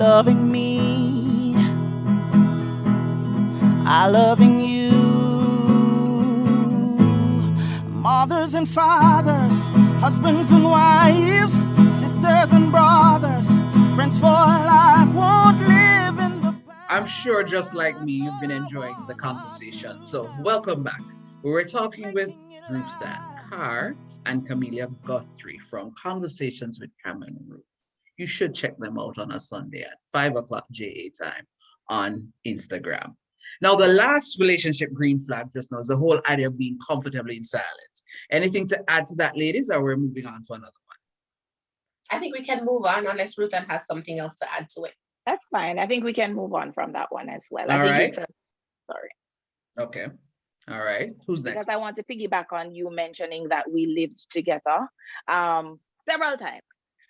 loving me, I loving you. Mothers and fathers, husbands and wives, sisters and brothers, friends for life, won't live in the past. I'm sure just like me, you've been enjoying the conversation. So welcome back. We were talking with Ruth Carr and Camelia Guthrie from Conversations with Cameron and Ruth. You should check them out on a Sunday at 5 o'clock JA time on Instagram. Now, the last relationship green flag just now is the whole idea of being comfortably in silence. Anything to add to that, ladies, or we're moving on to another one? I think we can move on unless Ruth has something else to add to it. That's fine. I think we can move on from that one as well. All right. Sorry. Okay. All right. Who's next? Because I want to piggyback on you mentioning that we lived together several times.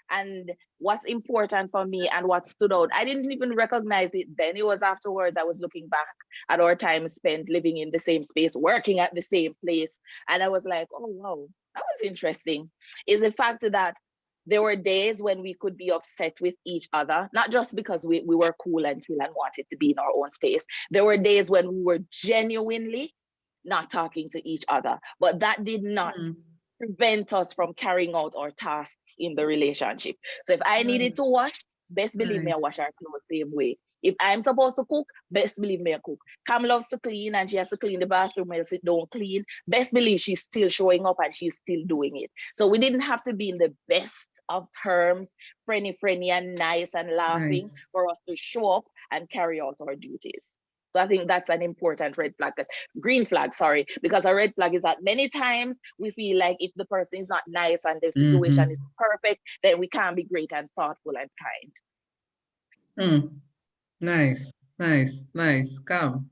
And what's important for me and what stood out, I didn't even recognize it then. It was afterwards I was looking back at our time spent living in the same space, working at the same place. And I was like, oh, wow, that was interesting. Is the fact that there were days when we could be upset with each other, not just because we were cool and chill and wanted to be in our own space. There were days when we were genuinely not talking to each other, but that did not prevent us from carrying out our tasks in the relationship. So if I needed to wash, best believe me, I wash our clothes the same way. If I'm supposed to cook, best believe me, I cook. Cam loves to clean and she has to clean the bathroom else it don't clean. Best believe she's still showing up and she's still doing it. So we didn't have to be in the best of terms, friendly and nice and laughing for us to show up and carry out our duties. So I think that's an important red flag, green flag, sorry, because a red flag is that many times we feel like if the person is not nice and the situation is perfect, then we can't be great and thoughtful and kind. Nice. Come.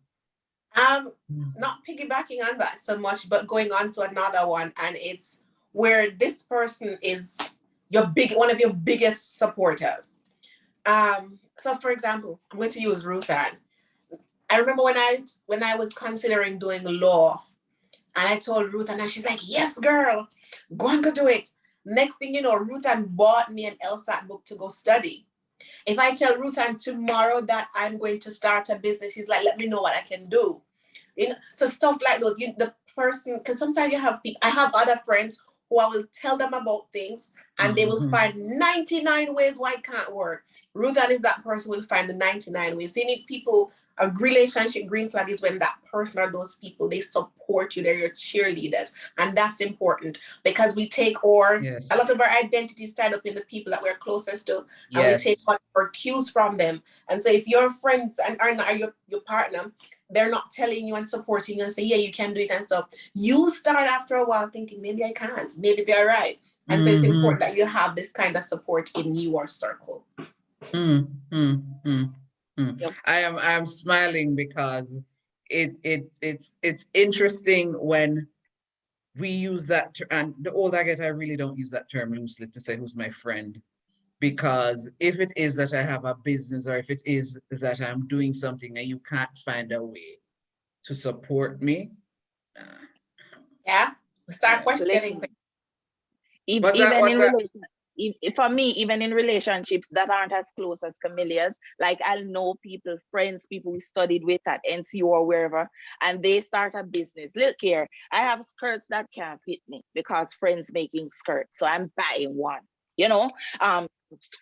Not piggybacking on that so much, but going on to another one, and it's where this person is one of your biggest supporters. So for example, I'm going to use Ruth Ann. I remember when I was considering doing law, and I told Ruth Ann, and she's like, yes, girl, go and go do it. Next thing you know, Ruth Ann bought me an LSAT book to go study. If I tell Ruth Ann tomorrow that I'm going to start a business, she's like, let me know what I can do. So stuff like those, the person, because sometimes I have other friends who I will tell them about things and they will find 99 ways why it can't work. Ruth Ann is that person who will find the 99 ways. They need people. A relationship green flag is when that person or those people, they support you, they're your cheerleaders. And that's important because we take a lot of our identities tied up in the people that we're closest to, and we take our cues from them. And so if your friends are your partner, they're not telling you and supporting you and say, yeah, you can do it and stuff, you start after a while thinking, maybe I can't, maybe they're right. And so it's important that you have this kind of support in your circle. Yep. I am smiling because it's interesting when we use that term, and the older I get, I really don't use that term loosely to say who's my friend, because if it is that I have a business or if it is that I'm doing something and you can't find a way to support me, we start questioning. For me, even in relationships that aren't as close as Camelia's, like I'll know people, friends, people we studied with at NCU or wherever, and they start a business. Look here, I have skirts that can't fit me because friends making skirts, so I'm buying one.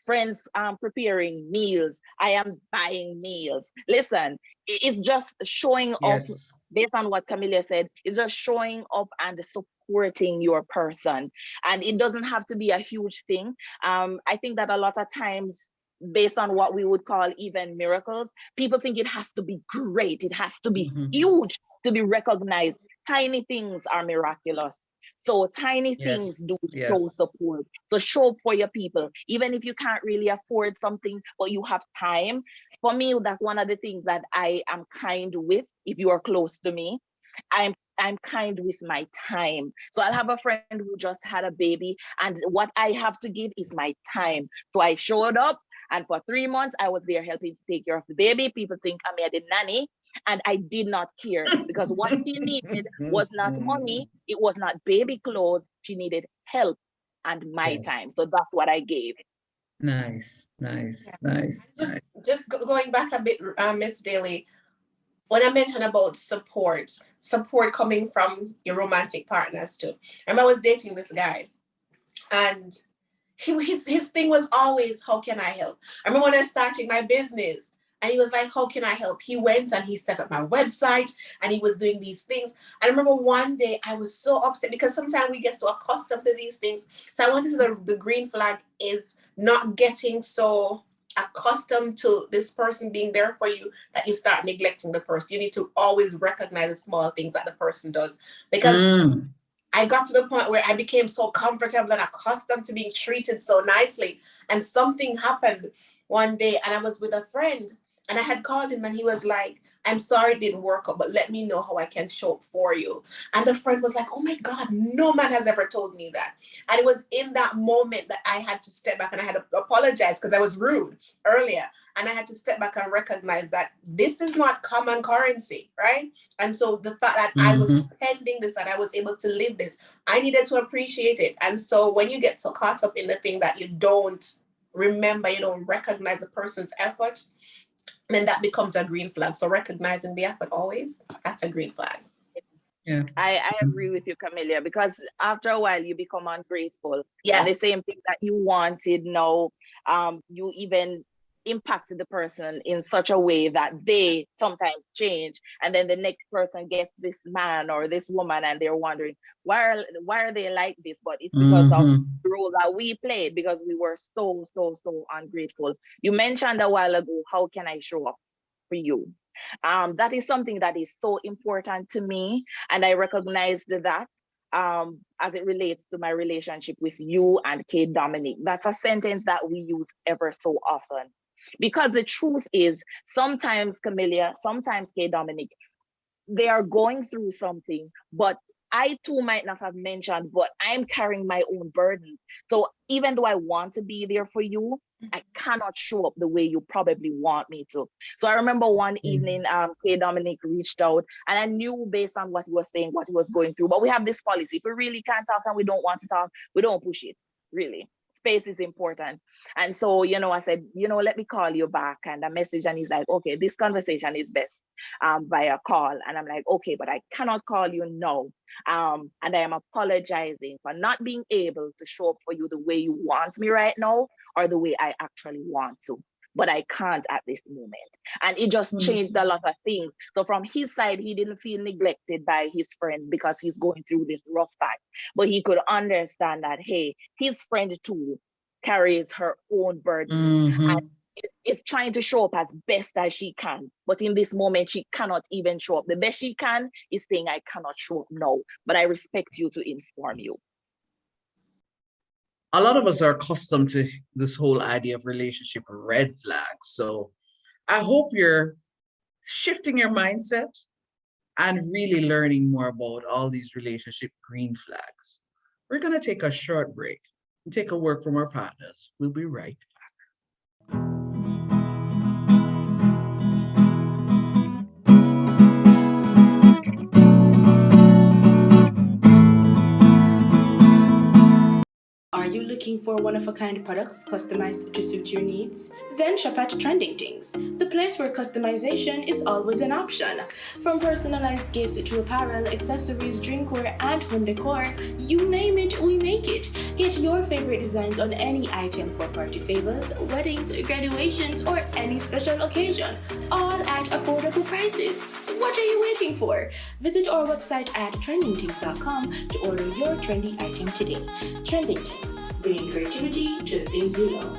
Friends preparing meals, I am buying meals. Listen, it's just showing up based on what Camelia said. It's just showing up and supporting your person, and it doesn't have to be a huge thing. I think that a lot of times, based on what we would call even miracles, people think it has to be great, it has to be huge to be recognized. Tiny things are miraculous. So tiny things do show support. So show up for your people, even if you can't really afford something, but you have time. For me, that's one of the things that I am kind with. If you are close to me, I'm kind with my time. So I'll have a friend who just had a baby, and what I have to give is my time. So I showed up, and for 3 months, I was there helping to take care of the baby. People think I'm the nanny, and I did not care because what she needed was not money. It was not baby clothes. She needed help and my time. So that's what I gave. Nice, nice, nice, Just nice. going back a bit, Miss Daly, when I mentioned about support coming from your romantic partners too. I remember I was dating this guy, and his thing was always, how can I help? I remember when I started my business, and he was like, how can I help? He went and he set up my website, and he was doing these things. I remember one day I was so upset because sometimes we get so accustomed to these things. So I wanted to say the green flag is not getting so accustomed to this person being there for you that you start neglecting the person. You need to always recognize the small things that the person does, because I got to the point where I became so comfortable and accustomed to being treated so nicely. And something happened one day, and I was with a friend, and I had called him, and he was like, I'm sorry it didn't work out, but let me know how I can show up for you. And the friend was like, oh my God, no man has ever told me that. And it was in that moment that I had to step back and I had to apologize because I was rude earlier. And I had to step back and recognize that this is not common currency, right? And so the fact that I was pending this, that I was able to live this, I needed to appreciate it. And so when you get so caught up in the thing that you don't remember, you don't recognize the person's effort, then that becomes a green flag. So recognizing the effort always, that's a green flag. Yeah. I agree with you, Camelia, because after a while you become ungrateful. Yes. And the same thing that you wanted now, you even impacted the person in such a way that they sometimes change, and then the next person gets this man or this woman and they're wondering why are they like this, but it's because of the role that we played, because we were so ungrateful. You mentioned a while ago, how can I show up for you? That is something that is so important to me, and I recognized that as it relates to my relationship with you and Kate Dominic. That's a sentence that we use ever so often. Because the truth is, sometimes Camelia, sometimes Kate Dominic, they are going through something, but I too might not have mentioned, but I'm carrying my own burdens. So even though I want to be there for you, I cannot show up the way you probably want me to. So I remember one evening, Kate Dominic reached out, and I knew based on what he was saying, what he was going through. But we have this policy: if we really can't talk and we don't want to talk, we don't push it, really. Space is important. And so, I said, let me call you back. And a message, and he's like, okay, this conversation is best via call. And I'm like, okay, but I cannot call you now. And I am apologizing for not being able to show up for you the way you want me right now, or the way I actually want to. But I can't at this moment. And it just changed a lot of things. So from his side, he didn't feel neglected by his friend because he's going through this rough patch. But he could understand that, hey, his friend too carries her own burdens and is trying to show up as best as she can. But in this moment, she cannot even show up. The best she can is saying, I cannot show up now, but I respect you to inform you. A lot of us are accustomed to this whole idea of relationship red flags. So I hope you're shifting your mindset and really learning more about all these relationship green flags. We're going to take a short break and take a word from our partners. We'll be right back. Are you looking for one-of-a-kind products customized to suit your needs? Then shop at Trending Things, the place where customization is always an option. From personalized gifts to apparel, accessories, drinkware, and home decor, you name it, we make it. Get your favorite designs on any item for party favors, weddings, graduations, or any special occasion, all at affordable prices. What are you waiting for? Visit our website at trendingthings.com to order your trendy item today. Trending Things, bringing creativity to the things you love.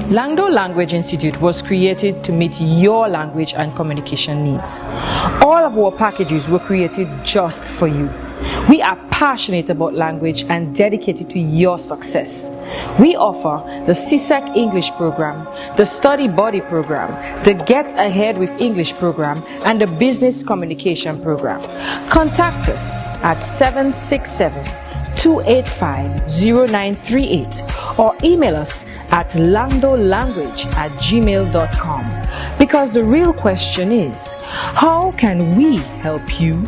Langdo Language Institute was created to meet your language and communication needs. All of our packages were created just for you. We are passionate about language and dedicated to your success. We offer the CSEC English program, the Study Buddy program, the Get Ahead with English program, and the Business Communication program. Contact us at 767-285-0938 or email us at langdolanguage@gmail.com. Because the real question is, how can we help you?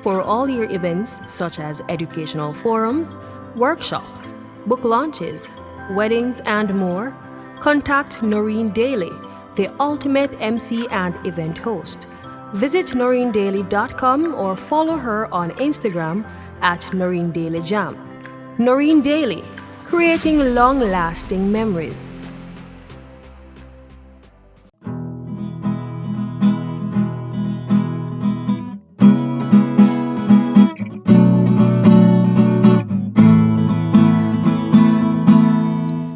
For all your events, such as educational forums, workshops, book launches, weddings, and more, contact Noreen Daly, the ultimate MC and event host. Visit noreendaily.com or follow her on Instagram at Noreen Daily Jam. Noreen Daily, creating long-lasting memories.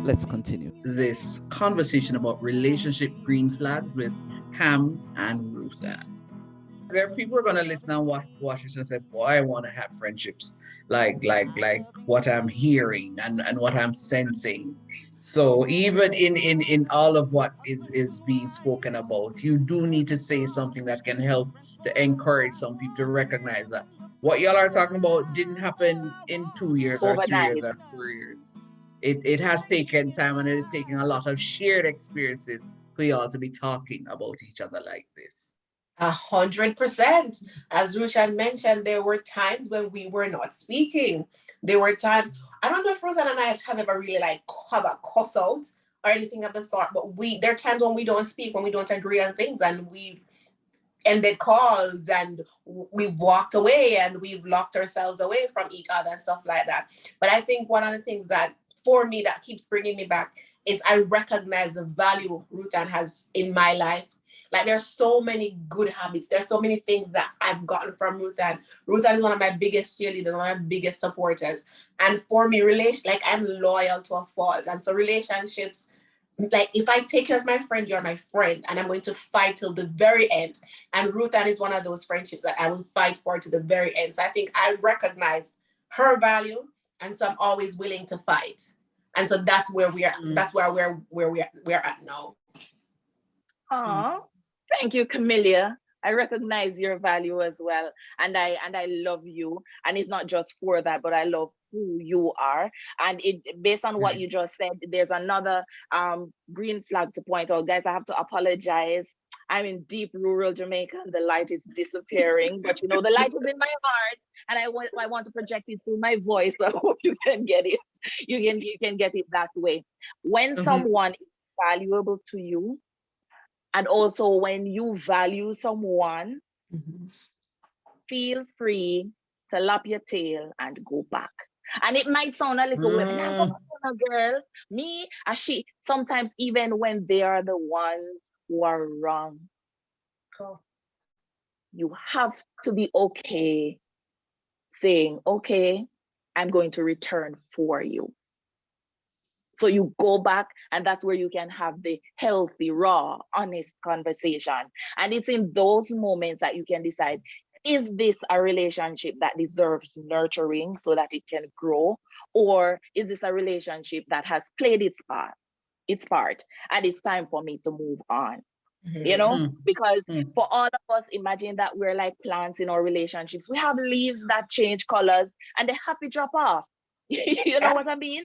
Let's continue this conversation about relationship green flags with Cam and Ruth Ann. There are people who are going to listen and watch this and say, boy, I want to have friendships like what I'm hearing and what I'm sensing. So even in all of what is being spoken about, you do need to say something that can help to encourage some people to recognize that what y'all are talking about didn't happen in 2 years or 3 years Overnight. or 4 years. It has taken time, and it is taking a lot of shared experiences for y'all to be talking about each other like this. 100%. As Rushan mentioned, there were times when we were not speaking. There were times, I don't know if Rosanna and I have ever really like have a cuss out or anything of the sort, but there are times when we don't speak, when we don't agree on things, and we've ended calls and we've walked away and we've locked ourselves away from each other and stuff like that. But I think one of the things that for me that keeps bringing me back is I recognize the value Ruth Ann has in my life. Like there's so many good habits. There's so many things that I've gotten from Ruth Ann. Ruth Ann is one of my biggest cheerleaders, one of my biggest supporters. And for me, I'm loyal to a fault. And so relationships, like if I take you as my friend, you're my friend, and I'm going to fight till the very end. And Ruth Ann is one of those friendships that I will fight for to the very end. So I think I recognize her value, and so I'm always willing to fight. And so that's where we are. That's where we're at now. Oh, thank you, Camelia. I recognize your value as well, and I love you. And it's not just for that, but I love who you are. And based on what you just said, there's another green flag to point out, guys. I have to apologize. I'm in deep rural Jamaica, and the light is disappearing. But the light is in my heart, and I want to project it through my voice. So I hope you can get it. You can get it that way. When someone is valuable to you, and also when you value someone, feel free to lap your tail and go back. And it might sound a little weird, a girl, me, as she, sometimes even when they are the ones who are wrong. Cool. You have to be okay saying, okay, I'm going to return for you. So you go back, and that's where you can have the healthy, raw, honest conversation. And it's in those moments that you can decide, is this a relationship that deserves nurturing so that it can grow? Or is this a relationship that has played its part, and it's time for me to move on? Because for all of us, imagine that we're like plants in our relationships. We have leaves that change colors and they happy drop off. You know what I mean?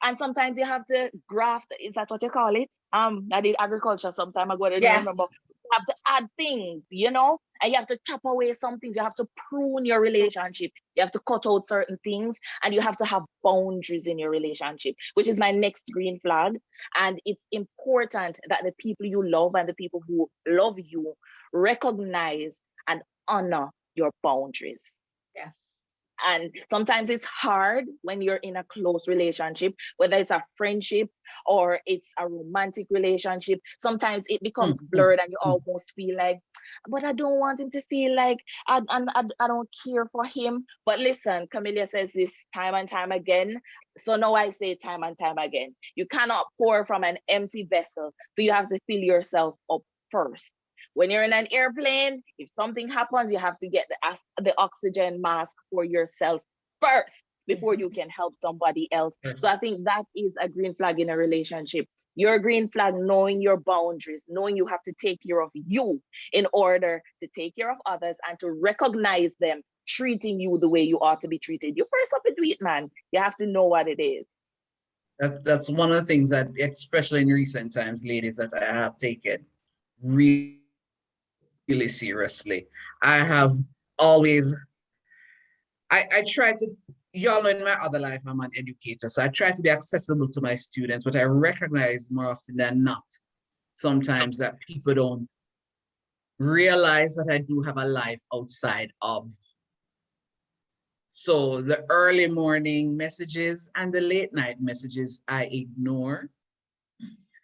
And sometimes you have to graft, is that what you call it? I did agriculture some time ago, I don't remember. You have to add things, and you have to chop away some things. You have to prune your relationship. You have to cut out certain things, and you have to have boundaries in your relationship, which is my next green flag. And it's important that the people you love and the people who love you recognize and honor your boundaries. Yes. And sometimes it's hard when you're in a close relationship, whether it's a friendship or it's a romantic relationship. Sometimes it becomes blurred and you almost feel like, but I don't want him to feel like I don't care for him. But listen, Camelia says this time and time again. So now I say time and time again. You cannot pour from an empty vessel. So you have to fill yourself up first. When you're in an airplane, if something happens, you have to get the oxygen mask for yourself first before you can help somebody else. So I think that is a green flag in a relationship. Your green flag, knowing your boundaries, knowing you have to take care of you in order to take care of others and to recognize them treating you the way you ought to be treated. You first up to do it, man. You have to know what it is. That's one of the things that, especially in recent times, ladies, that I have taken really seriously. I have always I try to, y'all know in my other life, I'm an educator, so I try to be accessible to my students, but I recognize more often than not, sometimes that people don't realize that I do have a life outside of. So the early morning messages and the late night messages, I ignore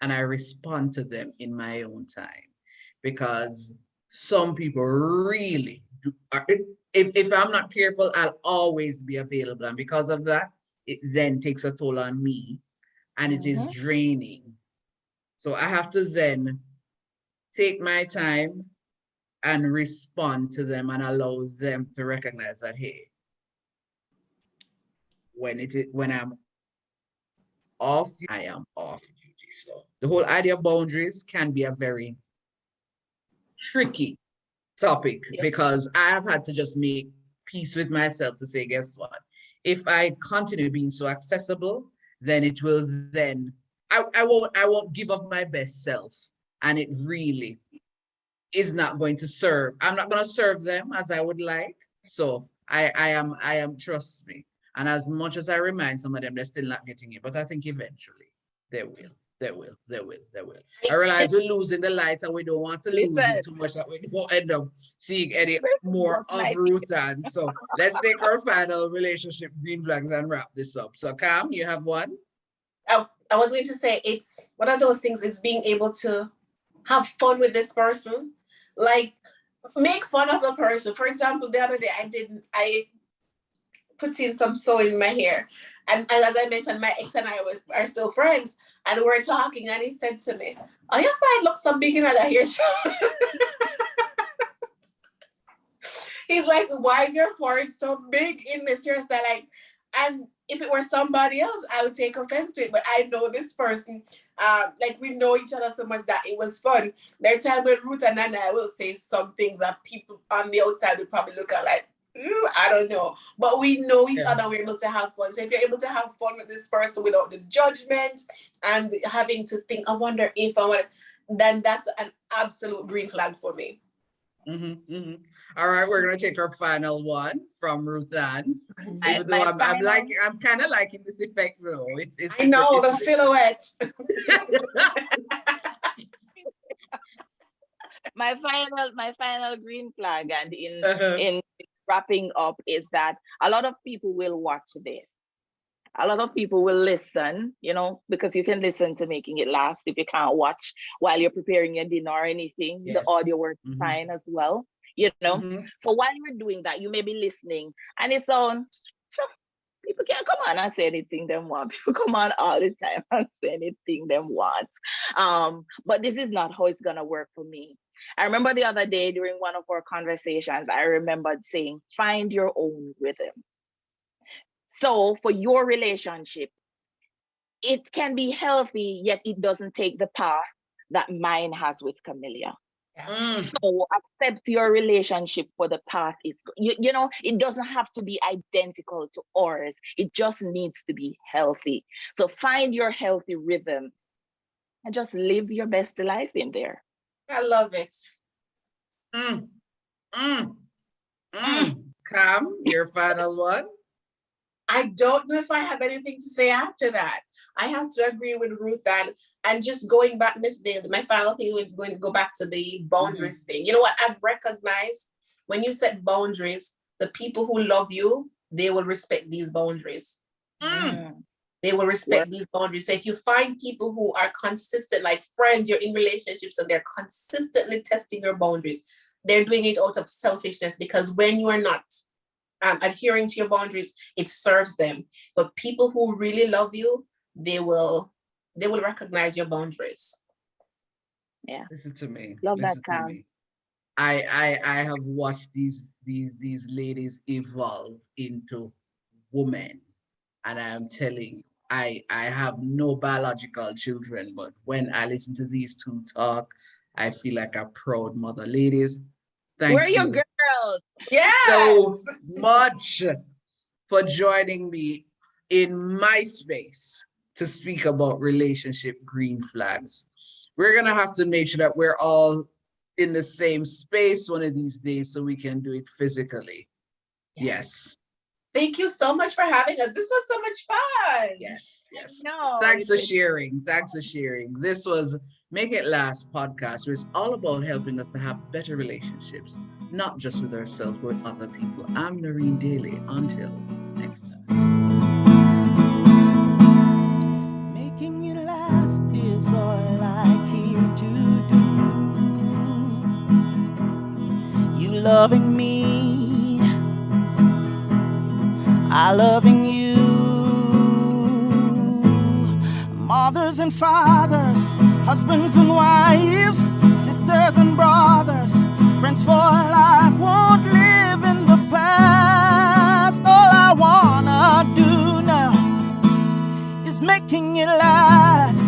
and I respond to them in my own time, because some people really do. If I'm not careful, I'll always be available. And because of that, it then takes a toll on me and it is draining. So I have to then take my time and respond to them and allow them to recognize that, hey, when I'm off, I am off duty. So the whole idea of boundaries can be a very tricky topic, because I have had to just make peace with myself to say, guess what? If I continue being so accessible, then it will then, I won't give up my best self. And it really is not going to serve. I'm not going to serve them as I would like. So I am, trust me. And as much as I remind some of them, they're still not getting it. But I think eventually they will. They will. I realize we're losing the light and we don't want to lose it too much that we won't end up seeing any more of Ruth Ann. So let's take our final relationship green flags and wrap this up. So Cam, you have one? I was going to say, it's one of those things, it's being able to have fun with this person. Like, make fun of the person. For example, the other day I put in some sewing in my hair. And as I mentioned, my ex and I are still friends. And we're talking, and he said to me, "Oh, your friend looks so big in that hair." He's like, "Why is your forehead so big in this hairstyle?" Like, and if it were somebody else, I would take offense to it. But I know this person, like, we know each other so much that it was fun. There are times when Ruth and I will say some things that people on the outside would probably look at like, I don't know. But we know each other, we're able to have fun. So if you're able to have fun with this person without the judgment and having to think, I wonder if I want, then that's an absolute green flag for me. All right, we're gonna take our final one from Ruth Ann. Even though I'm kind of liking this effect though. It's I know the silhouette. my final green flag, and in wrapping up, is that a lot of people will watch this. A lot of people will listen, because you can listen to Making It Last if you can't watch while you're preparing your dinner or anything. Yes. The audio works fine as well, So while you're doing that, you may be listening and it's on, people can't come on and say anything they want. People come on all the time and say anything they want. But this is not how it's gonna work for me. I remember the other day during one of our conversations, I remembered saying, find your own rhythm. So for your relationship, it can be healthy, yet it doesn't take the path that mine has with Camelia. So accept your relationship for the path it's, it doesn't have to be identical to ours. It just needs to be healthy. So find your healthy rhythm and just live your best life in there. I love it. Cam, your final one? I don't know if I have anything to say after that. I have to agree with Ruth and just going back, Miss Daly, my final thing is going to go back to the boundaries thing. You know what? I've recognized when you set boundaries, the people who love you, they will respect these boundaries. They will respect these boundaries. So if you find people who are consistent, like friends, you're in relationships and they're consistently testing your boundaries, they're doing it out of selfishness, because when you are not adhering to your boundaries, it serves them. But people who really love you, they will recognize your boundaries. Yeah. Listen to me. Love that, Cam. I have watched these ladies evolve into women, and I'm telling you, I have no biological children, but when I listen to these two talk, I feel like a proud mother. Ladies, thank you. We're your girls. Yes. So much for joining me in my space to speak about relationship green flags. We're going to have to make sure that we're all in the same space one of these days so we can do it physically. Yes. Thank you so much for having us. This was so much fun. Yes, yes. No. Thanks for sharing. Thanks for sharing. This was Make It Last podcast, where it's all about helping us to have better relationships, not just with ourselves, but with other people. I'm Noreen Daly. Until next time. Making it last is all I care to do. You loving me, I loving you. Mothers and fathers, husbands and wives, sisters and brothers, friends for life, won't live in the past. All I wanna do now is making it last.